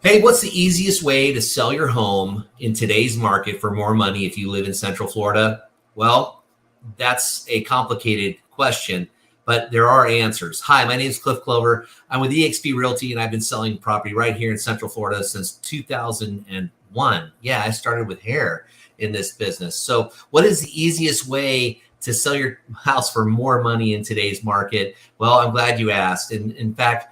Hey, what's the easiest way to sell your home in today's market for more money if you live in Central Florida? Well, that's a complicated question, but there are answers. Hi, my name is Clover. I'm with eXp Realty, and I've been selling property right here in Central Florida since 2001. Yeah, I started with hair in this business. So, what is the easiest way to sell your house for more money in today's market? Well, I'm glad you asked. And in fact,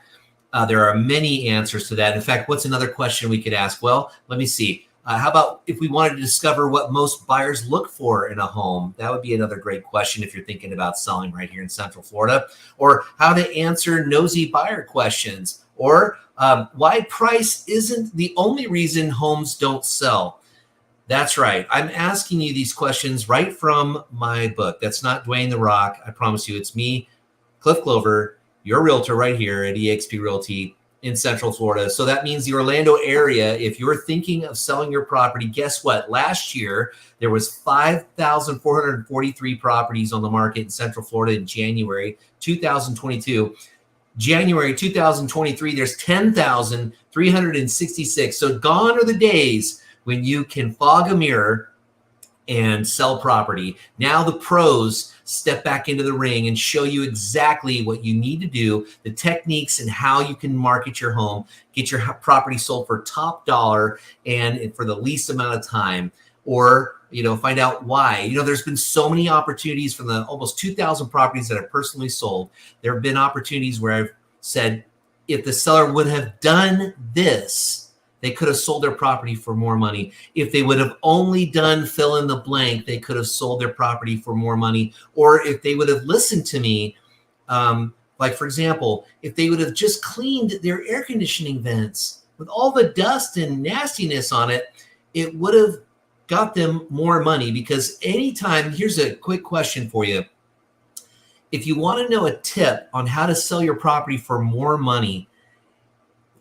there are many answers to that. In fact, what's another question we could ask? Well, let me see. How about if we wanted to discover what most buyers look for in a home? That would be another great question if you're thinking about selling right here in Central Florida. Or how to answer nosy buyer questions. Or why price isn't the only reason homes don't sell. That's right. I'm asking you these questions right from my book. That's not Dwayne the Rock. I promise you, it's me, Cliff Clover, your realtor right here at eXp Realty in Central Florida. So that means the Orlando area. If you're thinking of selling your property, guess what? Last year, there was 5,443 properties on the market in Central Florida in January 2022. January 2023, there's 10,366. So gone are the days when you can fog a mirror and sell property. Now the pros step back into the ring and show you exactly what you need to do, the techniques and how you can market your home, get your property sold for top dollar and for the least amount of time, or find out why. There's been so many opportunities from the almost 2,000 properties that I've personally sold. There have been opportunities where I've said, if the seller would have done this, they could have sold their property for more money. If they would have only done fill in the blank, they could have sold their property for more money. Or if they would have listened to me, like for example, if they would have just cleaned their air conditioning vents with all the dust and nastiness on it, it would have got them more money. Because anytime, here's a quick question for you. If you want to know a tip on how to sell your property for more money,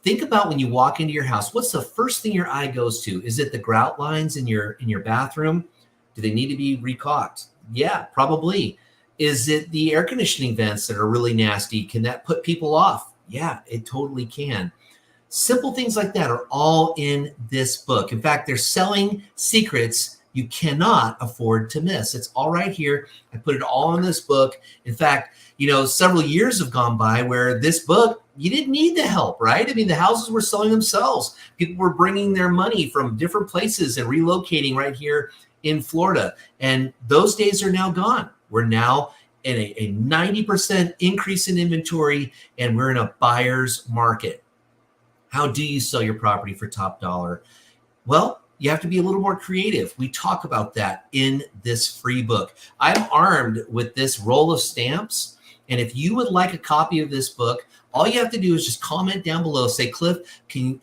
think about when you walk into your house, what's the first thing your eye goes to? Is it the grout lines in your bathroom? Do they need to be recaulked? Yeah, probably. Is it the air conditioning vents that are really nasty? Can that put people off? Yeah, it totally can. Simple things like that are all in this book. In fact, they're selling secrets you cannot afford to miss. It's all right here. I put it all in this book. In fact, several years have gone by where this book, you didn't need the help, right? I mean, the houses were selling themselves. People were bringing their money from different places and relocating right here in Florida. And those days are now gone. We're now in a 90% increase in inventory, and we're in a buyer's market. How do you sell your property for top dollar? Well, you have to be a little more creative. We talk about that in this free book. I'm armed with this roll of stamps. And if you would like a copy of this book, all you have to do is just comment down below, say, Cliff,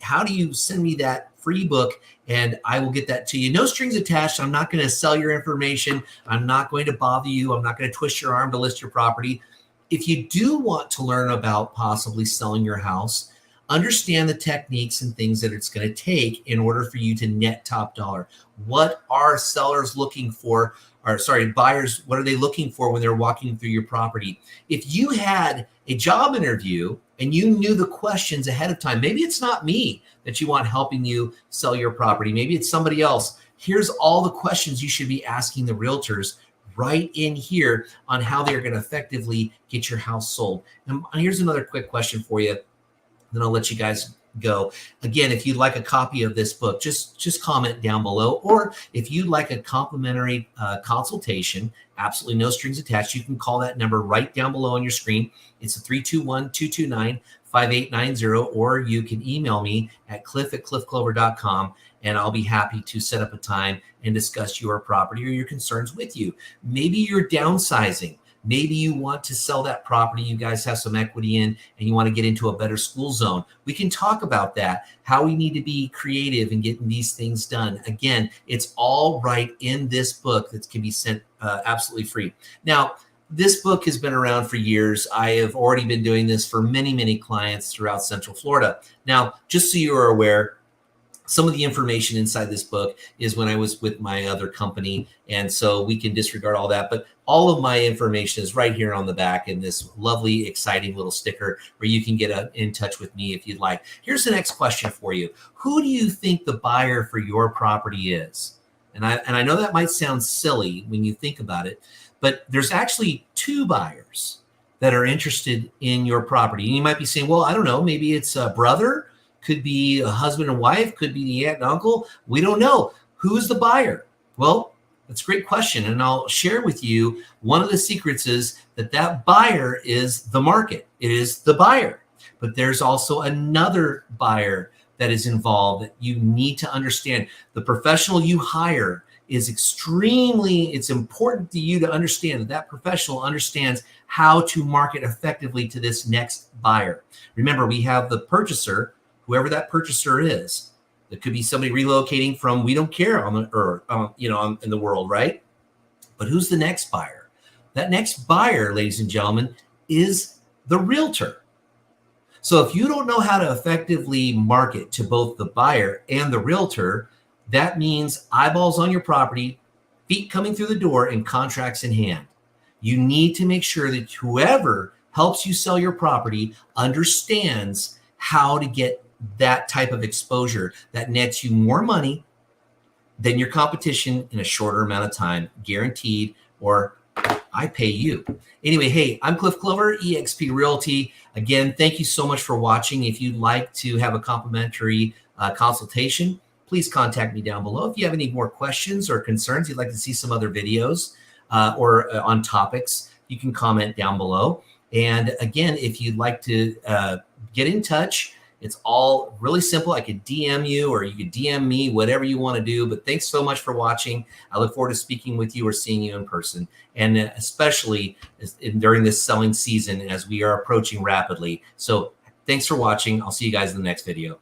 how do you send me that free book? And I will get that to you. No strings attached. I'm not going to sell your information. I'm not going to bother you. I'm not going to twist your arm to list your property. If you do want to learn about possibly selling your house, understand the techniques and things that it's going to take in order for you to net top dollar. What are sellers looking for? Buyers, what are they looking for when they're walking through your property? If you had a job interview and you knew the questions ahead of time, maybe it's not me that you want helping you sell your property. Maybe it's somebody else. Here's all the questions you should be asking the realtors right in here on how they're going to effectively get your house sold. And here's another quick question for you. Then I'll let you guys go. Again, if you'd like a copy of this book, just comment down below. Or if you'd like a complimentary consultation, absolutely no strings attached, you can call that number right down below on your screen. It's a 321-229-5890, or you can email me at cliff@cliffclover.com, and I'll be happy to set up a time and discuss your property or your concerns with you. Maybe you're downsizing. Maybe you want to sell that property you guys have some equity in and you want to get into a better school zone. We can talk about that, how we need to be creative in getting these things done. Again, it's all right in this book that can be sent absolutely free. Now, this book has been around for years. I have already been doing this for many, many clients throughout Central Florida. Now, just so you are aware, some of the information inside this book is when I was with my other company. And so we can disregard all that. But all of my information is right here on the back in this lovely, exciting little sticker where you can get in touch with me if you'd like. Here's the next question for you. Who do you think the buyer for your property is? And I know that might sound silly when you think about it, but there's actually two buyers that are interested in your property. And you might be saying, well, I don't know, maybe it's a brother, could be a husband and wife, could be the aunt and uncle. We don't know. Who is the buyer? Well, that's a great question. And I'll share with you one of the secrets is that buyer is the market. It is the buyer. But there's also another buyer that is involved that you need to understand. The professional you hire is it's important to you to understand that professional understands how to market effectively to this next buyer. Remember, we have the purchaser, whoever that purchaser is. It could be somebody relocating from we don't care on the earth, in the world, right? But who's the next buyer? That next buyer, ladies and gentlemen, is the realtor. So if you don't know how to effectively market to both the buyer and the realtor, that means eyeballs on your property, feet coming through the door, and contracts in hand. You need to make sure that whoever helps you sell your property understands how to get that type of exposure that nets you more money than your competition in a shorter amount of time, guaranteed, or I pay you. Anyway, hey, I'm Cliff Clover, eXp Realty. Again, thank you so much for watching. If you'd like to have a complimentary consultation, please contact me down below. If you have any more questions or concerns, you'd like to see some other videos or on topics, you can comment down below. And again, if you'd like to get in touch, it's all really simple. I could DM you or you could DM me, whatever you want to do. But thanks so much for watching. I look forward to speaking with you or seeing you in person. And especially during this selling season as we are approaching rapidly. So thanks for watching. I'll see you guys in the next video.